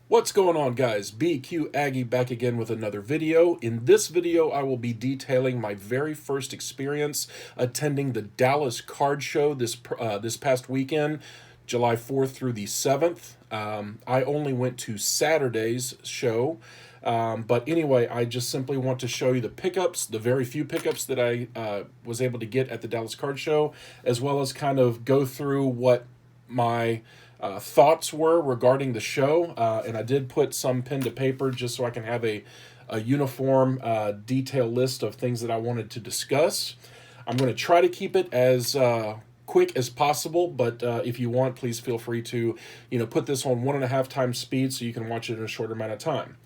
What's going on, guys? BQ Aggie back again with another video. In this video, I will be detailing my very first experience attending the Dallas Card Show this past weekend, July 4th through the 7th. I only went to Saturday's show, but anyway, I just simply want to show you the pickups, the very few pickups that I was able to get at the Dallas Card Show, as well as kind of go through what my thoughts were regarding the show, and I did put some pen to paper just so I can have a uniform detailed list of things that I wanted to discuss. I'm going to try to keep it as quick as possible, but if you want, please feel free to put this on 1.5 times speed so you can watch it in a shorter amount of time.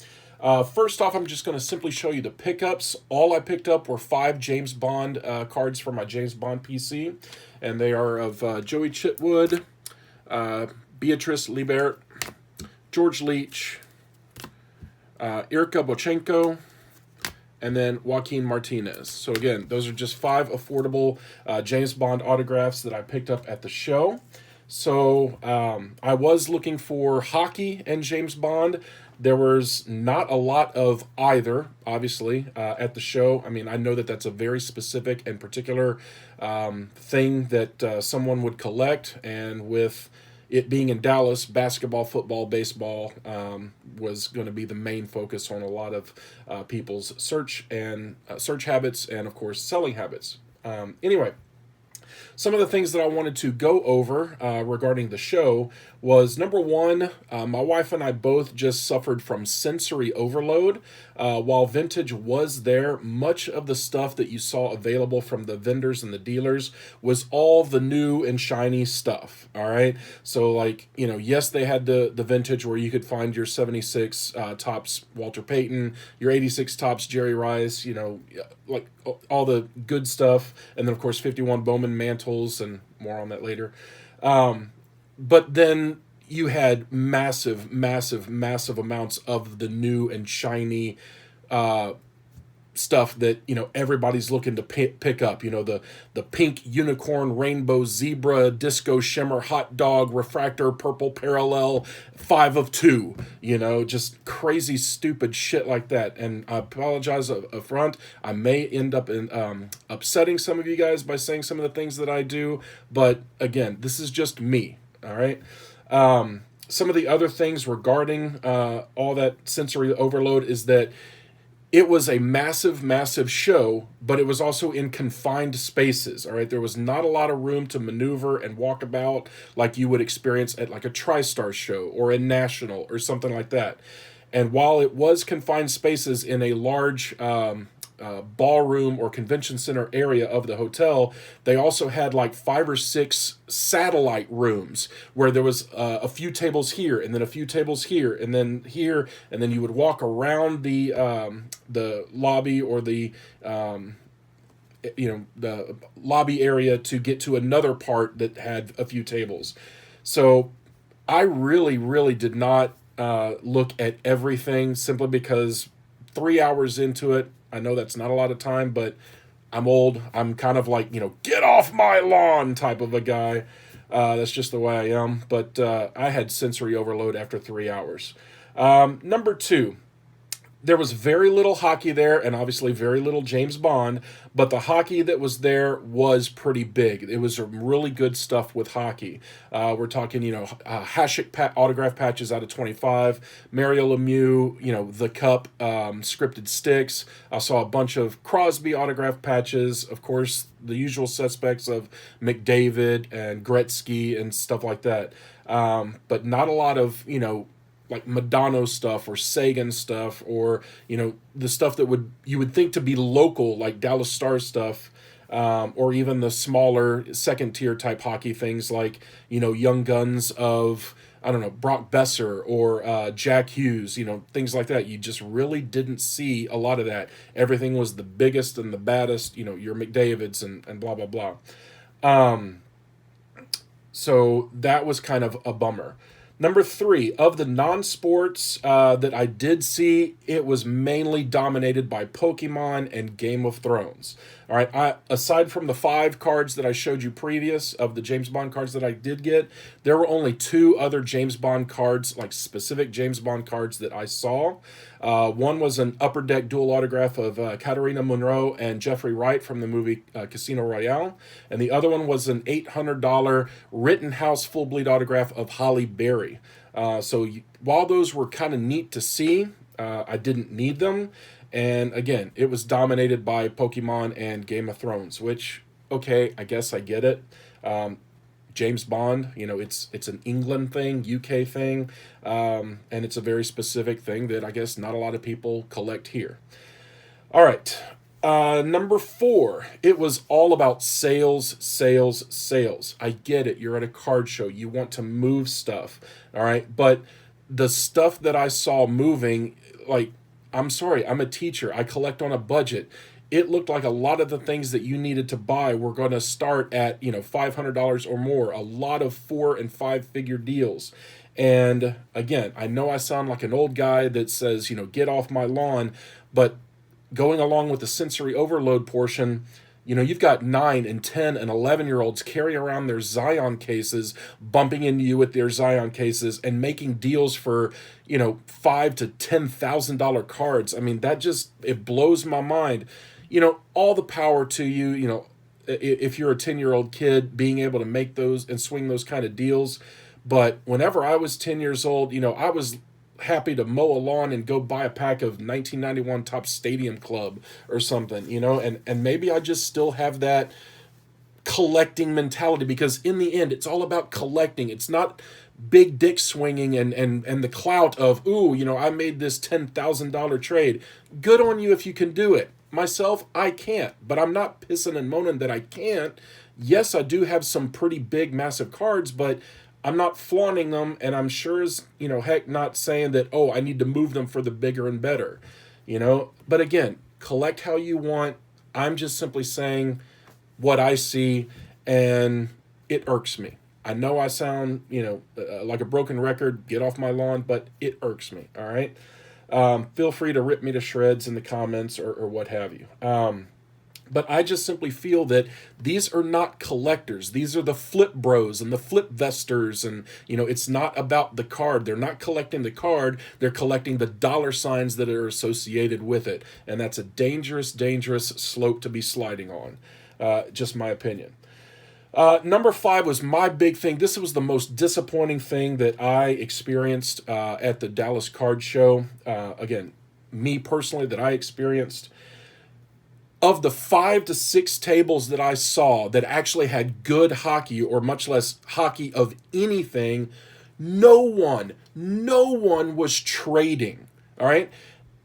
First off, I'm just going to simply show you the pickups. All I picked up were 5 James Bond cards for my James Bond PC, and they are of Joey Chitwood, Beatrice Liebert, George Leach, Irka Bochenko, and then Joaquin Martinez. So again, those are just 5 affordable James Bond autographs that I picked up at the show. So I was looking for hockey and James Bond. There was not a lot of either, obviously, at the show. I mean, I know that that's a very specific and particular thing that someone would collect, and with it being in Dallas, basketball, football, baseball was going to be the main focus on a lot of people's search habits and, of course, selling habits. Anyway, some of the things that I wanted to go over regarding the show was, number one, my wife and I both just suffered from sensory overload. While vintage was there, much of the stuff that you saw available from the vendors and the dealers was all the new and shiny stuff. All right. So, like, yes, they had the vintage where you could find your 76 tops Walter Payton, your 86 tops Jerry Rice, like all the good stuff. And then, of course, 51 Bowman mantles, and more on that later. But then you had massive, massive, massive amounts of the new and shiny stuff that everybody's looking to pick up. The pink unicorn, rainbow, zebra, disco shimmer, hot dog, refractor, purple parallel, 5 of 2. Just crazy, stupid shit like that. And I apologize up front. I may end up upsetting some of you guys by saying some of the things that I do, but again, this is just me. All right. Some of the other things regarding all that sensory overload is that it was a massive, massive show, but it was also in confined spaces. All right. There was not a lot of room to maneuver and walk about like you would experience at like a TriStar show or a National or something like that. And while it was confined spaces in a large ballroom or convention center area of the hotel, they also had like 5 or 6 satellite rooms where there was a few tables here and then a few tables here and then here, and then you would walk around the lobby or the lobby area to get to another part that had a few tables. So I really, really did not look at everything, simply because 3 hours into it, I know that's not a lot of time, but I'm old. I'm kind of like, get off my lawn type of a guy. That's just the way I am. But I had sensory overload after 3 hours. Number two, there was very little hockey there, and obviously very little James Bond, but the hockey that was there was pretty big. It was really good stuff with hockey. We're talking, Hasek autograph patches out of 25, Mario Lemieux, the Cup scripted sticks. I saw a bunch of Crosby autograph patches, of course, the usual suspects of McDavid and Gretzky and stuff like that. But not a lot of, like Madonna stuff or Sagan stuff, or the stuff that you would think to be local, like Dallas Stars stuff, or even the smaller second tier type hockey things like Young Guns of, I don't know, Brock Besser or Jack Hughes, things like that. You just really didn't see a lot of that. Everything was the biggest and the baddest, your McDavids and blah blah blah. So that was kind of a bummer. Number three, of the non-sports that I did see, it was mainly dominated by Pokemon and Game of Thrones. All right, aside from the 5 cards that I showed you previous of the James Bond cards that I did get, there were only 2 other James Bond cards, like specific James Bond cards that I saw. One was an Upper Deck dual autograph of Katarina Monroe and Jeffrey Wright from the movie Casino Royale, and the other one was an $800 Rittenhouse full bleed autograph of Holly Berry. While those were kind of neat to see, I didn't need them. And again, it was dominated by Pokemon and Game of Thrones, which, okay, I guess I get it. James Bond, it's an England thing, UK thing, and it's a very specific thing that I guess not a lot of people collect here. All right, number 4, it was all about sales, sales, sales. I get it. You're at a card show. You want to move stuff, all right? But the stuff that I saw moving, like, I'm sorry, I'm a teacher. I collect on a budget. It looked like a lot of the things that you needed to buy were going to start at, $500 or more, a lot of 4- and 5-figure deals. And again, I know I sound like an old guy that says, get off my lawn, but going along with the sensory overload portion, you've got 9 and 10 and 11-year-olds carrying around their Zion cases, bumping into you with their Zion cases and making deals for, $5,000 to $10,000 cards. I mean, it blows my mind. All the power to you, if you're a 10-year-old kid, being able to make those and swing those kind of deals. But whenever I was 10 years old, I was happy to mow a lawn and go buy a pack of 1991 Topps Stadium Club or something, and maybe I just still have that collecting mentality, because in the end, it's all about collecting. It's not big dick swinging and the clout of, I made this $10,000 trade. Good on you if you can do it. Myself, I can't, but I'm not pissing and moaning that I can't. Yes, I do have some pretty big, massive cards, but I'm not flaunting them, and I'm sure as, heck, not saying that, I need to move them for the bigger and better, But again, collect how you want. I'm just simply saying what I see, and it irks me. I know I sound, like a broken record, get off my lawn, but it irks me, all right? Feel free to rip me to shreds in the comments or what have you. But I just simply feel that these are not collectors. These are the flip bros and the flip vesters. And, it's not about the card. They're not collecting the card. They're collecting the dollar signs that are associated with it. And that's a dangerous, dangerous slope to be sliding on. Just my opinion. Number 5 was my big thing. This was the most disappointing thing that I experienced at the Dallas Card Show. Again, me personally, that I experienced. Of the 5 to 6 tables that I saw that actually had good hockey, or much less hockey of anything, no one was trading, all right?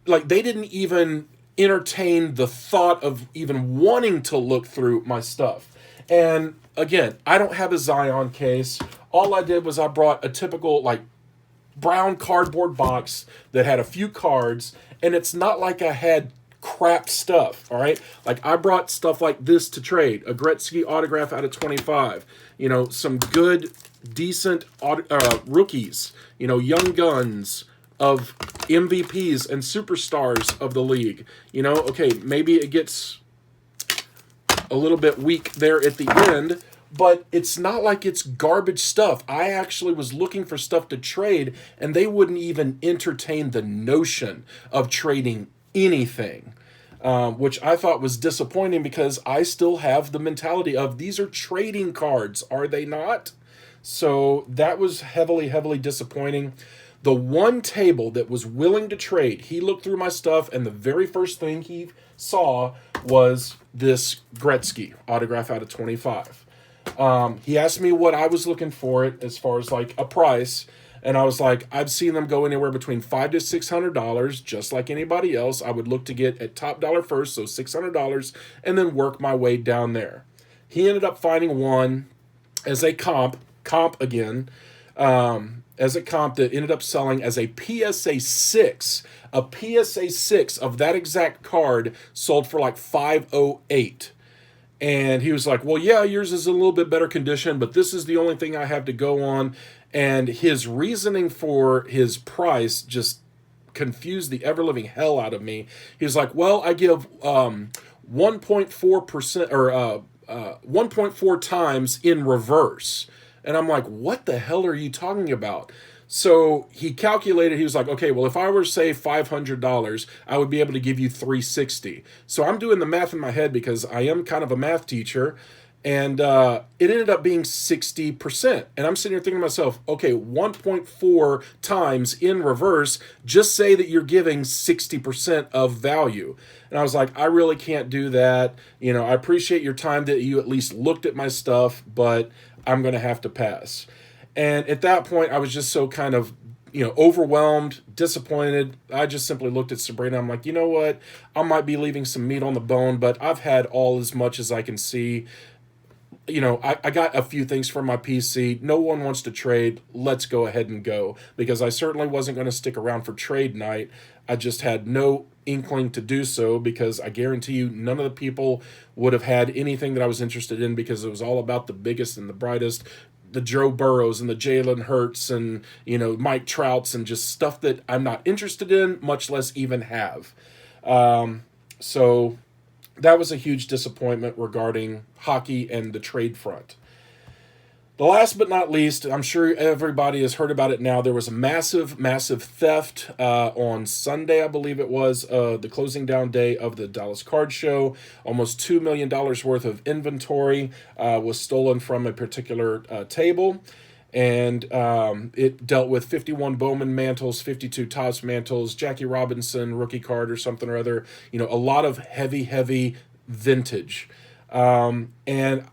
Like, they didn't even entertain the thought of even wanting to look through my stuff. And again, I don't have a Zion case. All I did was I brought a typical, brown cardboard box that had a few cards, and it's not like I had crap stuff, all right? Like, I brought stuff like this to trade, a Gretzky autograph out of 25, some good, decent rookies, young guns of MVPs and superstars of the league. Okay, maybe it gets a little bit weak there at the end, but it's not like it's garbage stuff. I actually was looking for stuff to trade, and they wouldn't even entertain the notion of trading anything, which I thought was disappointing, because I still have the mentality of, these are trading cards, are they not? So that was heavily, heavily disappointing. The one table that was willing to trade, he looked through my stuff, and the very first thing he saw was this Gretzky autograph out of 25. He asked me what I was looking for it as far as a price, and I was like, I've seen them go anywhere between $500 to $600, just like anybody else. I would look to get at top dollar first, so $600, and then work my way down there. He ended up finding one as a comp again, as a comp that ended up selling as a PSA 6. A PSA 6 of that exact card sold for $508. And he was like, well, yeah, yours is a little bit better condition, but this is the only thing I have to go on. And his reasoning for his price just confused the ever-living hell out of me. He was like, well, I give 1.4% or 1.4 times in reverse. And I'm like, what the hell are you talking about? So he calculated, he was like, okay, well, if I were to say $500, I would be able to give you 360. So I'm doing the math in my head because I am kind of a math teacher. And it ended up being 60%. And I'm sitting here thinking to myself, okay, 1.4 times in reverse, just say that you're giving 60% of value. And I was like, I really can't do that. You know, I appreciate your time that you at least looked at my stuff, but I'm going to have to pass. And at that point, I was just so kind of, overwhelmed, disappointed. I just simply looked at Sabrina. I'm like, you know what? I might be leaving some meat on the bone, but I've had all as much as I can see. I got a few things from my PC. No one wants to trade. Let's go ahead and go. Because I certainly wasn't going to stick around for trade night. I just had no inkling to do so because I guarantee you none of the people would have had anything that I was interested in because it was all about the biggest and the brightest, the Joe Burrows and the Jalen Hurts and, Mike Trouts and just stuff that I'm not interested in, much less even have. So that was a huge disappointment regarding hockey and the trade front. The last but not least, I'm sure everybody has heard about it now. There was a massive, massive theft on Sunday, I believe it was, the closing down day of the Dallas Card Show. Almost $2 million worth of inventory was stolen from a particular table. And it dealt with 51 Bowman mantles, 52 Topps mantles, Jackie Robinson rookie card or something or other. A lot of heavy vintage. And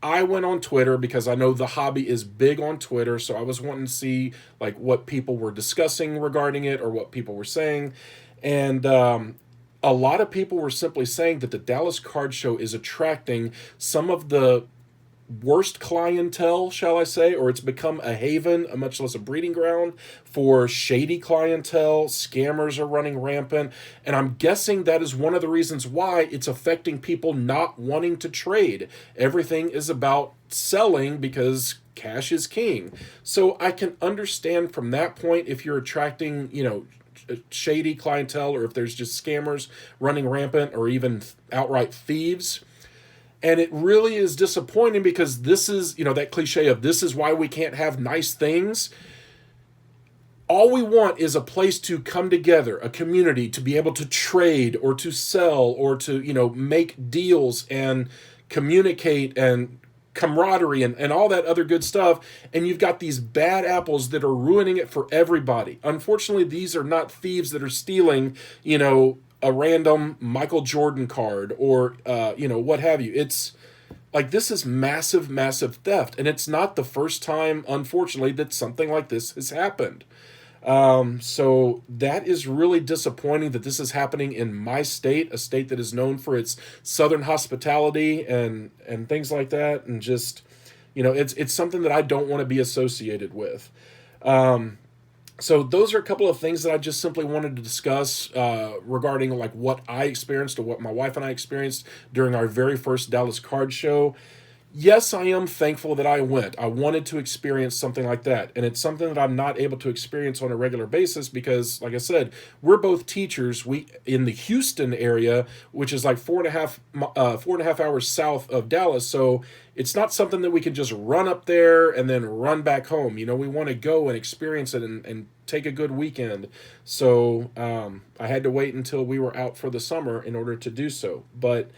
I went on Twitter because I know the hobby is big on Twitter, so I was wanting to see like what people were discussing regarding it or what people were saying. And a lot of people were simply saying that the Dallas Card Show is attracting some of the worst clientele, shall I say, or it's become a haven, a much less a breeding ground for shady clientele. Scammers are running rampant, and I'm guessing that is one of the reasons why it's affecting people not wanting to trade. Everything is about selling because cash is king. So I can understand from that point if you're attracting, shady clientele or if there's just scammers running rampant or even outright thieves. And it really is disappointing because this is, that cliche of this is why we can't have nice things. All we want is a place to come together, a community to be able to trade or to sell or to, make deals and communicate and camaraderie and all that other good stuff. And you've got these bad apples that are ruining it for everybody. Unfortunately, these are not thieves that are stealing, a random Michael Jordan card or, what have you. It's like this is massive, massive theft. And it's not the first time, unfortunately, that something like this has happened. So that is really disappointing that this is happening in my state, a state that is known for its southern hospitality and things like that. And just, it's something that I don't want to be associated with. So those are a couple of things that I just simply wanted to discuss regarding like what I experienced or what my wife and I experienced during our very first Dallas Card Show. Yes, I am thankful that I went. I wanted to experience something like that. And it's something that I'm not able to experience on a regular basis because, like I said, we're both teachers. We in the Houston area, which is like 4.5 hours south of Dallas. So it's not something that we can just run up there and then run back home. We want to go and experience it and take a good weekend. So I had to wait until we were out for the summer in order to do so. But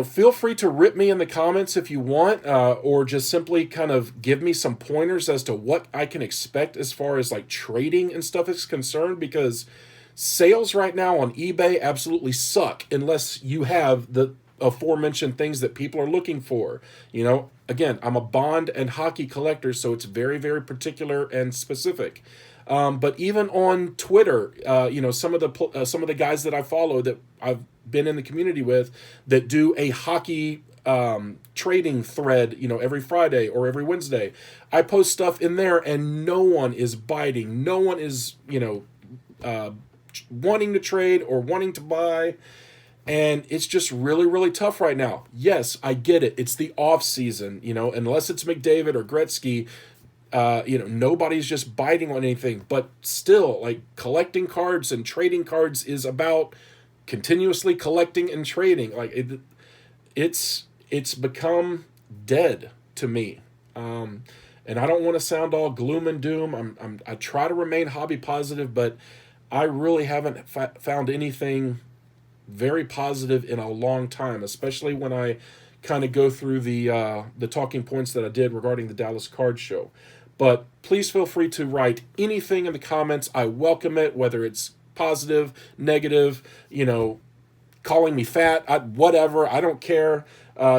feel free to rip me in the comments if you want, or just simply kind of give me some pointers as to what I can expect as far as like trading and stuff is concerned, because sales right now on eBay absolutely suck unless you have the aforementioned things that people are looking for. Again, I'm a Bond and hockey collector, so it's very, very particular and specific. But even on Twitter, some of the guys that I follow that I've been in the community with that do a hockey trading thread, every Friday or every Wednesday, I post stuff in there and no one is biting. No one is, wanting to trade or wanting to buy. And it's just really, really tough right now. Yes, I get it. It's the off season, unless it's McDavid or Gretzky, nobody's just biting on anything. But still, like collecting cards and trading cards is about continuously collecting and trading. Like it's become dead to me. And I don't want to sound all gloom and doom. I try to remain hobby positive, but I really haven't found anything very positive in a long time, especially when I kind of go through the talking points that I did regarding the Dallas Card Show. But please feel free to write anything in the comments. I welcome it, whether it's positive, negative, calling me fat, whatever. I don't care.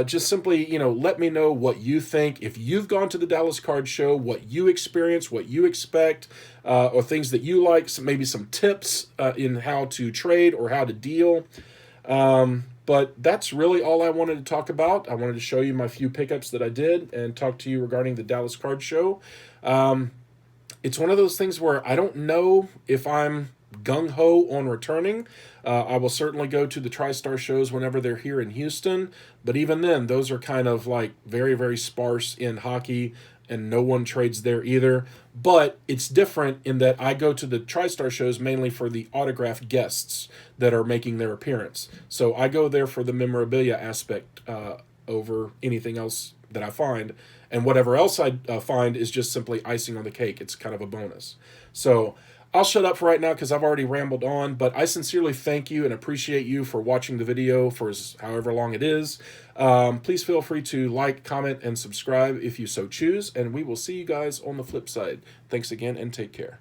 Just simply, let me know what you think. If you've gone to the Dallas Card Show, what you experience, what you expect, or things that you like, maybe some tips in how to trade or how to deal. But that's really all I wanted to talk about. I wanted to show you my few pickups that I did and talk to you regarding the Dallas Card Show. It's one of those things where I don't know if I'm gung-ho on returning. I will certainly go to the TriStar shows whenever they're here in Houston, but even then, those are kind of like very, very sparse in hockey, and no one trades there either. But it's different in that I go to the TriStar shows mainly for the autographed guests that are making their appearance. So I go there for the memorabilia aspect over anything else that I find. And whatever else I find is just simply icing on the cake. It's kind of a bonus. So I'll shut up for right now because I've already rambled on, but I sincerely thank you and appreciate you for watching the video for however long it is. Please feel free to like, comment, and subscribe if you so choose, and we will see you guys on the flip side. Thanks again, and take care.